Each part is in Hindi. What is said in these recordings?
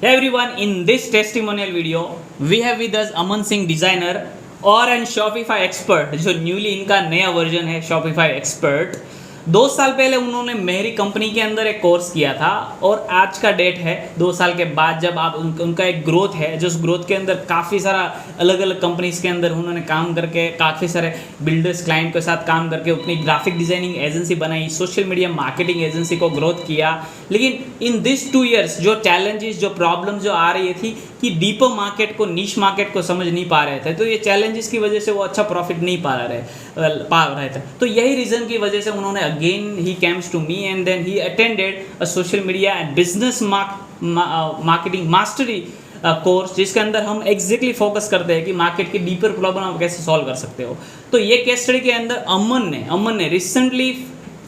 Hey everyone, in this testimonial video, we have with us Aman Singh designer और एंड शॉपिफाई एक्सपर्ट, जो न्यूली इनका नया वर्जन है शॉपिफाई एक्सपर्ट। 2 साल पहले उन्होंने मेरी कंपनी के अंदर एक कोर्स किया था और आज का डेट है 2 साल के बाद जब आप उनका एक ग्रोथ है, जो उस ग्रोथ के अंदर काफ़ी सारा अलग अलग कंपनीज के अंदर उन्होंने काम करके काफ़ी सारे बिल्डर्स क्लाइंट के साथ काम करके अपनी ग्राफिक डिज़ाइनिंग एजेंसी बनाई, सोशल मीडिया मार्केटिंग एजेंसी को ग्रोथ किया। लेकिन इन दिस 2 years जो चैलेंजेस, जो प्रॉब्लम जो आ रही थी कि डीपर मार्केट को, नीश मार्केट को समझ नहीं पा रहे थे, तो ये चैलेंजेस की वजह से वो अच्छा प्रॉफिट नहीं पा रहे थे। तो यही रीज़न की वजह से उन्होंने again he comes to me and then he attended a social media and business marketing mastery course, जिसके अंदर हम एग्जैक्टली फोकस करते हैं कि मार्केट की डीपर प्रॉब्लम आप कैसे सॉल्व कर सकते हो। तो ये केस स्टडी के अंदर अमन ने recently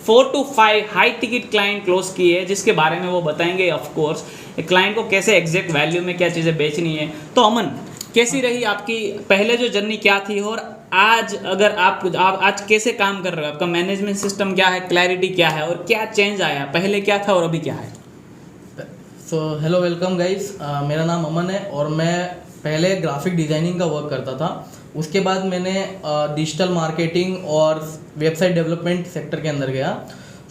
4 to 5 high ticket client close किए हैं, जिसके बारे में वो बताएंगे ऑफ कोर्स क्लाइंट को कैसे एग्जैक्ट वैल्यू में क्या चीज़ें बेचनी है। तो अमन, कैसी रही आपकी पहले जो जर्नी क्या थी और आज अगर आप आज कैसे काम कर रहे हो, आपका मैनेजमेंट सिस्टम क्या है, क्लैरिटी क्या है और क्या चेंज आया, पहले क्या था और अभी क्या है? So hello, welcome guys. मेरा नाम अमन है और मैं पहले ग्राफिक डिज़ाइनिंग का वर्क करता था। उसके बाद मैंने डिजिटल मार्केटिंग और वेबसाइट डेवलपमेंट सेक्टर के अंदर गया।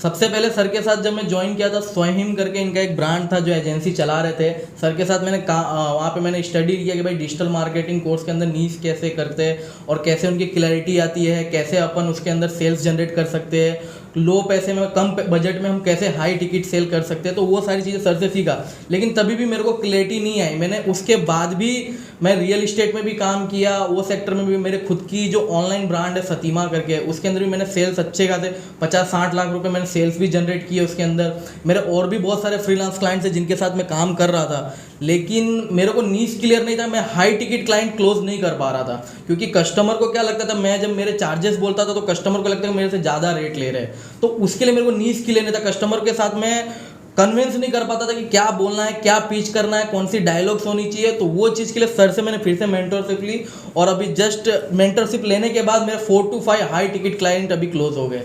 सबसे पहले सर के साथ जब मैं ज्वाइन किया था, स्वयं करके इनका एक ब्रांड था जो एजेंसी चला रहे थे। सर के साथ मैंने वहाँ पे मैंने स्टडी किया कि भाई डिजिटल मार्केटिंग कोर्स के अंदर नीश कैसे करते हैं और कैसे उनकी क्लैरिटी आती है, कैसे अपन उसके अंदर सेल्स जनरेट कर सकते हैं, लो पैसे में, कम बजट में हम कैसे हाई टिकट सेल कर सकते हैं। तो वो सारी चीज़ें सर से सीखा, लेकिन तभी भी मेरे को क्लैरिटी नहीं आई। मैंने उसके बाद भी मैं रियल इस्टेट में भी काम किया, वो सेक्टर में भी मेरे खुद की जो ऑनलाइन ब्रांड है सतीमा करके, उसके अंदर भी मैंने सेल्स अच्छे खासे 50-60 लाख रुपए मैंने सेल्स भी जनरेट किए उसके अंदर। मेरे और भी बहुत सारे फ्रीलांस क्लाइंट्स हैं जिनके साथ मैं काम कर रहा था, लेकिन मेरे को नीश क्लियर नहीं था, मैं हाई टिकट क्लाइंट क्लोज नहीं कर पा रहा था। क्योंकि कस्टमर को क्या लगता था, मैं जब मेरे चार्जेस बोलता था तो कस्टमर को लगता था मेरे से ज़्यादा रेट ले रहे हैं, तो उसके लिए मेरे को नीश क्लियर नहीं था। कस्टमर के साथ मैं कन्विंस नहीं कर पाता था कि क्या बोलना है, क्या पिच करना है, कौन सी डायलॉग्स होनी चाहिए। तो वो चीज़ के लिए सर से मैंने फिर से मेंटरशिप ली और अभी जस्ट मेंटरशिप लेने के बाद मेरे 4 to 5 हाई टिकट क्लाइंट अभी क्लोज हो गए।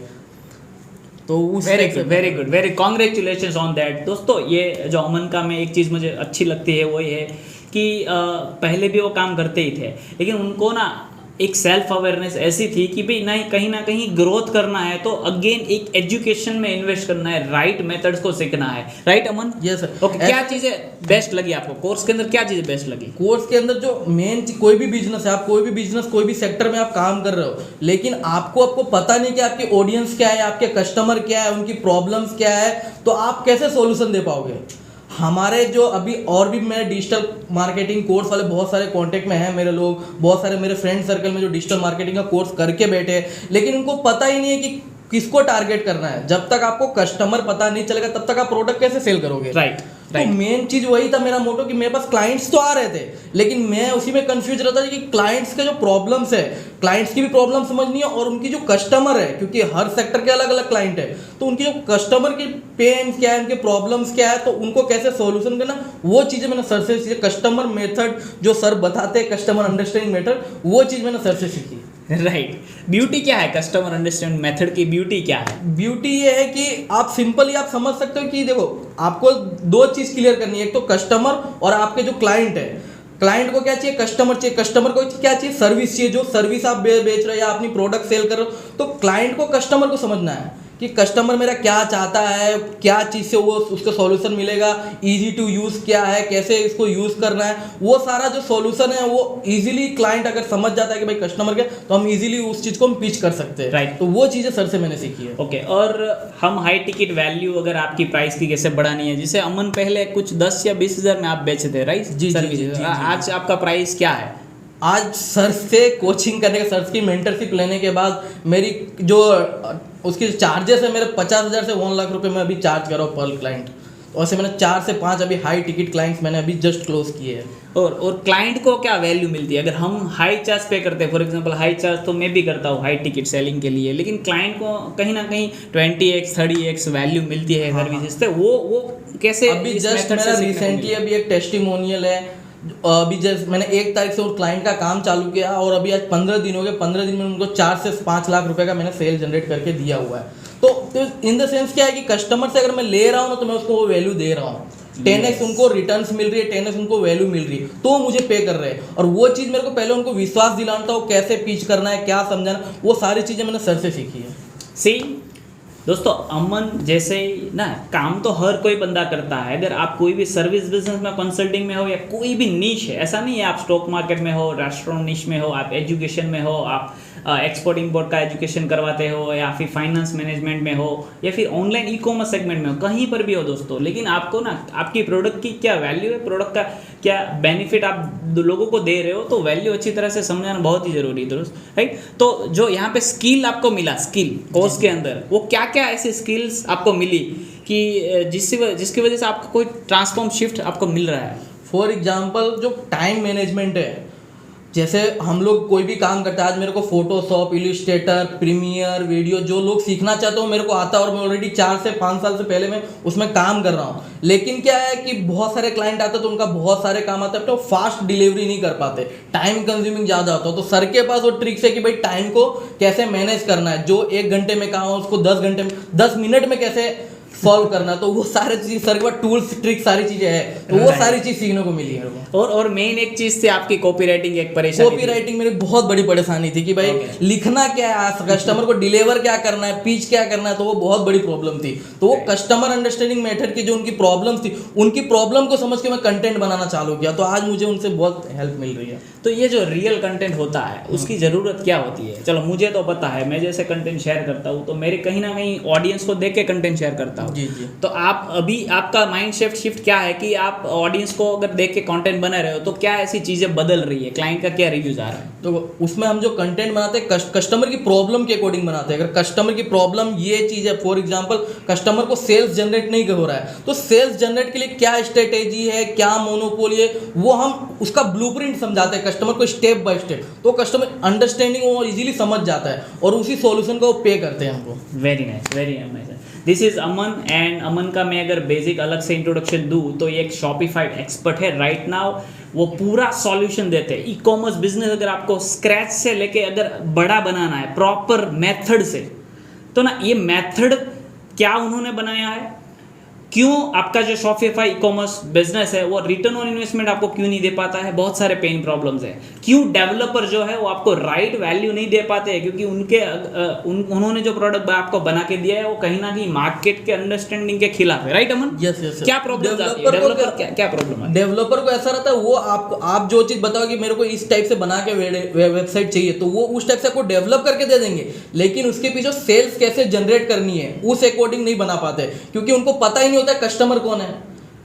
तो very good, very congratulations on that. दोस्तों, ये जो अमन का में एक चीज़ मुझे अच्छी लगती है वो ये है कि पहले भी वो काम करते ही थे, लेकिन उनको ना एक सेल्फ अवेयरनेस ऐसी थी कि भाई नहीं, कहीं ना कहीं ग्रोथ करना है तो अगेन एक एजुकेशन में इन्वेस्ट करना है, राइट मेथड्स को सीखना है। Right Aman? Yes sir. Okay, क्या चीज़ें बेस्ट लगी आपको कोर्स के अंदर? क्या चीज़ें बेस्ट लगी कोर्स के अंदर? जो मेन कोई भी बिजनेस है, आप कोई भी बिजनेस, कोई भी सेक्टर में आप काम कर रहे हो, लेकिन आपको पता नहीं कि आपकी ऑडियंस क्या है, आपके कस्टमर क्या है, उनकी प्रॉब्लम्स क्या है, तो आप कैसे सॉल्यूशन दे पाओगे। हमारे जो अभी और भी मेरे डिजिटल मार्केटिंग कोर्स वाले बहुत सारे कांटेक्ट में हैं मेरे लोग, बहुत सारे मेरे फ्रेंड सर्कल में जो डिजिटल मार्केटिंग का कोर्स करके बैठे हैं, लेकिन उनको पता ही नहीं है कि किसको टारगेट करना है। जब तक आपको कस्टमर पता नहीं चलेगा तब तक आप प्रोडक्ट कैसे सेल करोगे। राइट। तो मेन चीज वही था मेरा मोटो कि मेरे पास क्लाइंट्स तो आ रहे थे, लेकिन मैं उसी में कंफ्यूज रहता था कि क्लाइंट्स के जो प्रॉब्लम्स है, क्लाइंट्स की भी प्रॉब्लम समझनी है और उनकी जो कस्टमर है, क्योंकि हर सेक्टर के अलग अलग क्लाइंट है, तो उनकी जो कस्टमर की पेन क्या है, उनके प्रॉब्लम्स क्या है, तो उनको कैसे सॉल्यूशन करना, वो चीज़ें मैंने सर से सीखी। कस्टमर मेथड जो सर बताते हैं, कस्टमर अंडरस्टैंडिंग मेथड, वो चीज़ मैंने सर से सीखी। राइट। ब्यूटी क्या है कस्टमर अंडरस्टैंडिंग मेथड की? ब्यूटी क्या है? ब्यूटी ये है कि आप सिंपली आप समझ सकते हो कि देखो, आपको 2 चीज़ क्लियर करनी है, एक तो कस्टमर और आपके जो क्लाइंट है। क्लाइंट को क्या चाहिए? कस्टमर चाहिए। कस्टमर को क्या चाहिए? सर्विस चाहिए। जो सर्विस आप बेच रहे हो या अपनी प्रोडक्ट सेल कर रहे हो, तो क्लाइंट को कस्टमर को समझना है कि कस्टमर मेरा क्या चाहता है, क्या चीज़ से वो उसको सॉल्यूशन मिलेगा, इजी टू यूज़ क्या है, कैसे इसको यूज़ करना है, वो सारा जो सॉल्यूशन है वो इजीली क्लाइंट अगर समझ जाता है कि भाई कस्टमर क्या, तो हम इजीली उस चीज़ को हम पिच कर सकते हैं। राइट। तो वो चीज़ें सर से मैंने सीखी है। ओके, और हम हाई टिकट वैल्यू अगर आपकी प्राइस की कैसे बढ़ानी है, जिसे अमन पहले कुछ 10 या 20 हज़ार में आप बेचते थे, राइट? जी। आज आपका प्राइस क्या है? आज सर से कोचिंग करने के, सर की मेंटरशिप लेने के बाद मेरी जो उसके चार्जेस है मेरे 50,000 से 1 लाख रुपए मैं अभी चार्ज कर रहा हूँ पर क्लाइंट। और ऐसे मैंने 4 से 5 अभी हाई टिकट क्लाइंट्स मैंने अभी जस्ट क्लोज किए हैं। और क्लाइंट को क्या वैल्यू मिलती है अगर हम हाई चार्ज पे करते हैं? फॉर एग्जांपल हाई चार्ज तो मैं भी करता हूँ हाई टिकट सेलिंग के लिए, लेकिन क्लाइंट को कहीं ना कहीं 20x 30x वैल्यू मिलती है सर्विसेज से। वो कैसे? अभी जस्ट मेरा रिसेंटली अभी एक टेस्टिमोनियल है, अभी जस्ट मैंने 1 तारीख से उस क्लाइंट का काम चालू किया और अभी आज 15 दिन हो गए। 15 दिन में उनको 4 से 5 लाख रुपए का मैंने सेल जनरेट करके दिया हुआ है। तो इन द सेंस क्या है कि कस्टमर से अगर मैं ले रहा हूँ ना, तो मैं उसको वो वैल्यू दे रहा हूँ। 10x उनको रिटर्न्स मिल रही है, 10x उनको वैल्यू मिल रही है, तो वो मुझे पे कर रहे हैं। और वो चीज़ मेरे को पहले उनको विश्वास दिलाना था, वो कैसे पिच करना है, क्या समझाना, वो सारी चीज़ें मैंने सर से सीखी है। सी दोस्तों, अमन जैसे ना काम तो हर कोई बंदा करता है। अगर आप कोई भी सर्विस बिजनेस में, कंसल्टिंग में हो या कोई भी नीश है, ऐसा नहीं है आप स्टॉक मार्केट में हो, रेस्टोरेंट नीश में हो, आप एजुकेशन में हो, आप एक्सपोर्ट इंपोर्ट का एजुकेशन करवाते हो, या फिर फाइनेंस मैनेजमेंट में हो, या फिर ऑनलाइन ई कॉमर्स सेगमेंट में हो, कहीं पर भी हो दोस्तों, लेकिन आपको ना आपकी प्रोडक्ट की क्या वैल्यू है, प्रोडक्ट का क्या बेनिफिट आप लोगों को दे रहे हो, तो वैल्यू अच्छी तरह से समझाना बहुत ही जरूरी है दोस्त, राइट। तो जो यहाँ पे स्किल आपको मिला, स्किल कोर्स के अंदर, वो क्या क्या ऐसी स्किल्स आपको मिली कि जिसकी वजह से आपको कोई ट्रांसफॉर्म शिफ्ट आपको मिल रहा है? फॉर एग्जाम्पल जो टाइम मैनेजमेंट है, जैसे हम लोग कोई भी काम करते हैं, आज मेरे को फोटोशॉप, इलिस्ट्रेटर, प्रीमियर, वीडियो जो लोग सीखना चाहते हो मेरे को आता है, और मैं ऑलरेडी 4 से 5 साल से पहले मैं उसमें काम कर रहा हूँ। लेकिन क्या है कि बहुत सारे क्लाइंट आते हैं तो उनका बहुत सारे काम आता है, तो फास्ट डिलीवरी नहीं कर पाते, टाइम कंज्यूमिंग ज़्यादा होता है। तो सर के पास वो ट्रिक्स है कि भाई टाइम को कैसे मैनेज करना है, जो 1 घंटे में काम है उसको 10 घंटे में, 10 मिनट में कैसे सॉल्व करना, तो वो सारे चीज सर के पास टूल्स, ट्रिक, सारी चीजें हैं, तो वो सारी चीज सीखने को मिली है मेरे को। और मेन एक चीज थी आपकी कॉपी राइटिंग, एक परेशानी। कॉपी राइटिंग मेरी बहुत बड़ी परेशानी थी कि भाई लिखना क्या है, कस्टमर को डिलीवर क्या करना है, पिच क्या करना है, तो वो बहुत बड़ी प्रॉब्लम थी। तो वो कस्टमर अंडरस्टैंडिंग मेथड की जो उनकी प्रॉब्लम थी, उनकी प्रॉब्लम को समझ के मैं कंटेंट बनाना चालू किया, तो आज मुझे उनसे बहुत हेल्प मिल रही है। तो ये जो रियल कंटेंट होता है उसकी ज़रूरत क्या होती है? चलो मुझे तो पता है, मैं जैसे कंटेंट शेयर करता हूँ तो मेरे कहीं ना कहीं ऑडियंस को देख के कंटेंट शेयर करता हूँ। जी। तो आप अभी आपका माइंड शिफ्ट क्या है कि आप ऑडियंस को अगर देख के कंटेंट बना रहे हो तो क्या ऐसी चीज़ें बदल रही है, क्लाइंट का क्या रिव्यूज आ रहा है? तो उसमें हम जो कंटेंट बनाते हैं कस्टमर की प्रॉब्लम के अकॉर्डिंग बनाते हैं। अगर कस्टमर की प्रॉब्लम ये चीज़ है, फॉर एग्जांपल कस्टमर को सेल्स जनरेट नहीं हो रहा है, तो सेल्स जनरेट के लिए क्या स्ट्रेटेजी है, क्या मोनोपोली है, वो हम उसका ब्लूप्रिंट समझाते हैं कस्टमर को स्टेप बाय स्टेप, तो कस्टमर अंडरस्टैंडिंग वो इजीली समझ जाता है और उसी सॉल्यूशन को पे करते हैं हमको। Very nice, very nice. This is Aman, and Aman का मैं अगर बेसिक अलग से इंट्रोडक्शन दूँ तो ये एक शॉपिफाई एक्सपर्ट है राइट नाउ। वो पूरा सॉल्यूशन देते हैं। ई कॉमर्स बिजनेस अगर आपको स्क्रैच से लेके अगर बड़ा बनाना है प्रॉपर मेथड से, तो ना ये मेथड क्या उन्होंने बनाया है, क्यों आपका जो शॉपिफाई ई कॉमर्स बिजनेस है वो रिटर्न ऑन इन्वेस्टमेंट आपको क्यों नहीं दे पाता है, बहुत सारे पेन प्रॉब्लम्स है, क्यों डेवलपर जो है वो आपको राइट वैल्यू नहीं दे पाते हैं, क्योंकि उन्होंने जो प्रोडक्ट आपको बना के दिया है वो कहीं ना कहीं मार्केट के अंडरस्टैंडिंग के खिलाफ है, राइट अमन? Yes yes. क्या प्रॉब्लम आती है डेवलपर, क्या प्रॉब्लम है? डेवलपर को ऐसा रहता है, वो आप जो चीज बताओ कि मेरे को इस टाइप से बना के वेबसाइट चाहिए, तो वो उस टाइप से आपको डेवलप करके दे देंगे, लेकिन उसके पीछे सेल्स कैसे जनरेट करनी है उस अकॉर्डिंग नहीं बना पाते, क्योंकि उनको पता ही नहीं होता कस्टमर कौन है,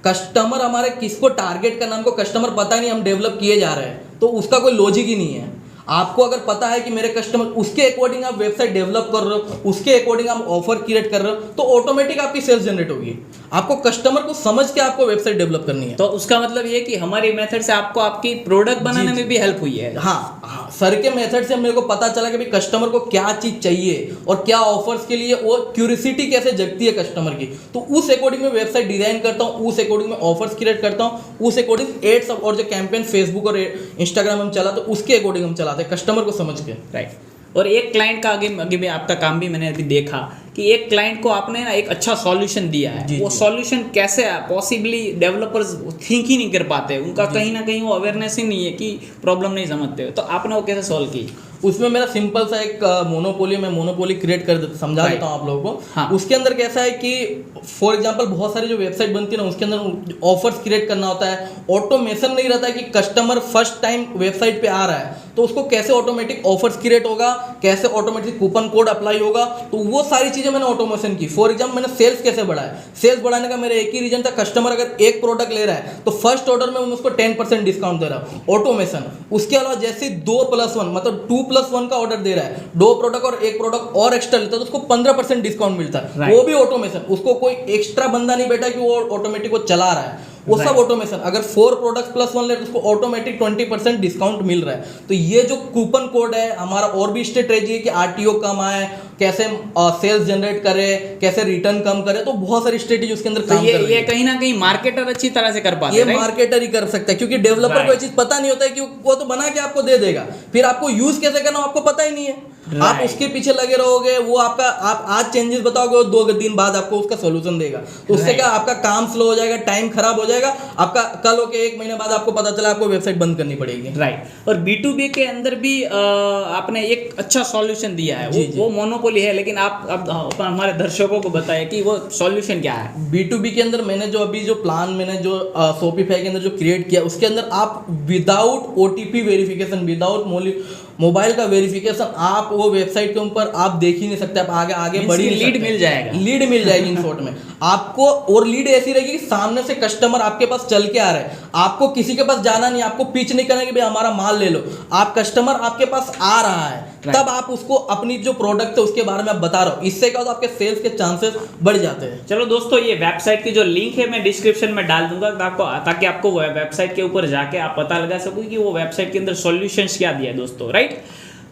कस्टमर हमारे किसको टारगेट करना हमको कस्टमर पता नहीं, हम डेवलप किए जा रहे हैं, तो उसका कोई लॉजिक ही नहीं है। आपको अगर पता है कि मेरे कस्टमर, उसके अकॉर्डिंग आप वेबसाइट डेवलप कर रहे हो, उसके अकॉर्डिंग आप ऑफर क्रिएट कर रहे हो, तो ऑटोमेटिक आपकी सेल्स जनरेट होगी। आपको कस्टमर को समझ के आपको वेबसाइट डेवलप करनी है। तो उसका मतलब ये कि हमारी मेथड से आपको आपकी प्रोडक्ट बनाने में भी हेल्प हुई है। हाँ, सर के मेथड से मेरे को पता चला कि भाई कस्टमर को क्या चीज चाहिए और क्या ऑफर्स के लिए वो क्यूरियोसिटी कैसे जगती है कस्टमर की, तो उस अकॉर्डिंग मैं वेबसाइट डिजाइन करता हूँ, उस अकॉर्डिंग मैं ऑफर्स क्रिएट करता हूँ, उस अकॉर्डिंग एड्स और जो कैंपेन फेसबुक और इंस्टाग्राम हम चलाते तो उसके अकॉर्डिंग हम चलाते हैं कस्टमर को समझ के, राइट। और एक क्लाइंट का आगे में आपका काम भी मैंने अभी देखा कि एक क्लाइंट को आपने ना एक अच्छा सॉल्यूशन दिया है, वो सॉल्यूशन कैसे है पॉसिबली डेवलपर्स थिंक ही नहीं कर पाते, उनका कहीं ना कहीं वो अवेयरनेस ही नहीं है कि प्रॉब्लम नहीं समझते हो, तो आपने वो कैसे सॉल्व की? उसमें मेरा सिंपल सा एक मोनोपोली, मैं मोनोपोली क्रिएट कर समझा देता हूँ आप लोगों को। हाँ। उसके अंदर कैसा है कि फॉर एग्जांपल बहुत सारी जो वेबसाइट बनती है ना, उसके अंदर ऑफर्स क्रिएट करना होता है, ऑटोमेशन नहीं रहता है कि कस्टमर फर्स्ट टाइम वेबसाइट पे आ रहा है तो उसको कैसे ऑटोमेटिक ऑफर्स क्रिएट होगा, कैसे ऑटोमेटिक कूपन कोड अप्लाई होगा, तो वो सारी चीज़ें मैंने ऑटोमेशन की। फॉर एग्जाम्पल मैंने सेल्स कैसे बढ़ाया, सेल्स बढ़ाने का मेरा एक ही रीजन था, कस्टमर अगर एक प्रोडक्ट ले रहा है तो फर्स्ट ऑर्डर में मैं उसको 10% डिस्काउंट दे रहा हूँ, ऑटोमेशन। उसके अलावा जैसे 2+1 मतलब 2+1 का ऑर्डर दे रहा है, 2 प्रोडक्ट और एक प्रोडक्ट और एक्स्ट्रा लेता है तो उसको 15% डिस्काउंट मिलता है, वो भी ऑटोमेशन। उसको कोई एक्स्ट्रा बंदा नहीं बैठा कि वो ऑटोमेटिक वो चला रहा है, वो सब ऑटोमेशन। अगर 4 प्रोडक्ट्स +1 ले तो उसको ऑटोमेटिक 20% डिस्काउंट मिल रहा है। तो ये जो कूपन कोड है हमारा, और भी स्ट्रेटेजी है कि आरटीओ कम आए, कैसे सेल्स जनरेट करे, कैसे रिटर्न कम करे, तो बहुत सारी स्ट्रेटेजी उसके अंदर काम कर रही है। ये कहीं ना कहीं मार्केटर अच्छी तरह से कर पाते हैं, ये मार्केटर ही कर सकता है, क्योंकि डेवलपर को ये चीज पता नहीं होता है कि वो तो बना के आपको दे देगा, फिर आपको यूज कैसे करना आपको पता ही नहीं है। आप उसके पीछे लगे रहोगे, वो आपका आप आज चेंजेस बताओगे, वो 2 दिन बाद आपको उसका सोल्यूशन देगा। तो उससे क्या आपका काम स्लो हो जाएगा, टाइम खराब हो जाएगा आपका, कल होके 1 महीने बाद आपको पता चला आपको वेबसाइट बंद करनी पड़ेगी। राइट। और B2B के अंदर भी आपने एक अच्छा सॉल्यूशन दिया है, वो मोनोपोली है, लेकिन आप अब हमारे दर्शकों को बताएं कि वो सॉल्यूशन क्या है। B2B के अंदर मैंने जो अभी जो प्लान मैंने जो शॉपिफाई के अंदर जो क्रिएट किया, उसके अंदर आप without OTP verification, without mobile का वेरिफिकेशन, आप वो वेबसाइट के ऊपर आप देख ही नहीं सकते, आप आगे बढ़ ही नहीं सकते। लीड मिल जाएगा, लीड मिल जाएगी इन शॉर्ट में आपको। और लीड ऐसी रहेगी कि सामने से कस्टमर आपके पास चल के आ रहे हैं, आपको किसी के पास जाना नहीं, आपको पिच नहीं करना कि भाई हमारा माल ले लो, आप कस्टमर आपके पास आ रहा है, तब आप उसको अपनी जो प्रोडक्ट है उसके बारे में आप बता रहे हो। इससे क्या होता है, आपके सेल्स के चांसेस बढ़ जाते हैं। चलो दोस्तों, ये वेबसाइट की जो लिंक है मैं डिस्क्रिप्शन में डाल दूंगा ताकि आपको वेबसाइट के ऊपर जाके आप पता लगा सको कि वो वेबसाइट के अंदर सॉल्यूशंस क्या दिया है दोस्तों, right.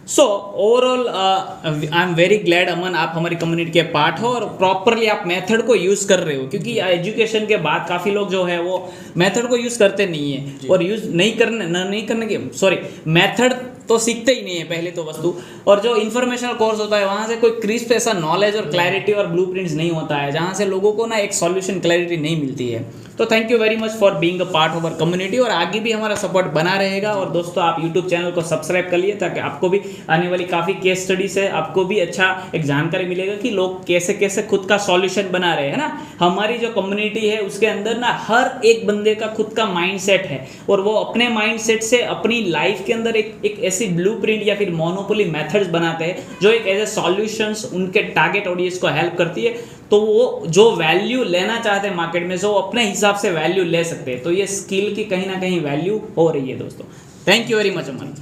So overall I am very glad Aman, आप हमारी कम्युनिटी के पार्ट हो और प्रॉपरली आप मेथड को यूज़ कर रहे हो, क्योंकि एजुकेशन के बाद काफ़ी लोग जो है वो मेथड को यूज़ करते नहीं है, और यूज़ नहीं करने की मेथड तो सीखते ही नहीं है पहले तो वस्तु। और जो इन्फॉर्मेशनल कोर्स होता है वहाँ से कोई क्रिस्प ऐसा नॉलेज और क्लैरिटी और ब्लूप्रिंट्स नहीं होता है, जहाँ से लोगों को ना एक सॉल्यूशन क्लैरिटी नहीं मिलती है। तो thank you very much for being a part of our community, और आगे भी हमारा सपोर्ट बना रहेगा। और दोस्तों, आप यूट्यूब चैनल को सब्सक्राइब कर लिए ताकि आपको भी आने वाली काफ़ी केस स्टडी से आपको भी अच्छा एक जानकारी मिलेगा कि लोग कैसे कैसे खुद का सॉल्यूशन बना रहे हैं ना। हमारी जो कम्युनिटी है उसके अंदर ना हर एक बंदे का खुद का माइंडसेट है, और वो अपने माइंडसेट से अपनी लाइफ के अंदर एक ऐसी ब्लूप्रिंट या फिर मोनोपोली मेथड्स बनाते हैं जो एक एज ए सॉल्यूशंस उनके टारगेट ऑडियंस को हेल्प करती है। तो वो जो वैल्यू लेना चाहते हैं मार्केट में, जो अपने हिसाब से वैल्यू ले सकते हैं, तो ये स्किल की कहीं ना कहीं वैल्यू हो रही है दोस्तों। Thank you very much Aman.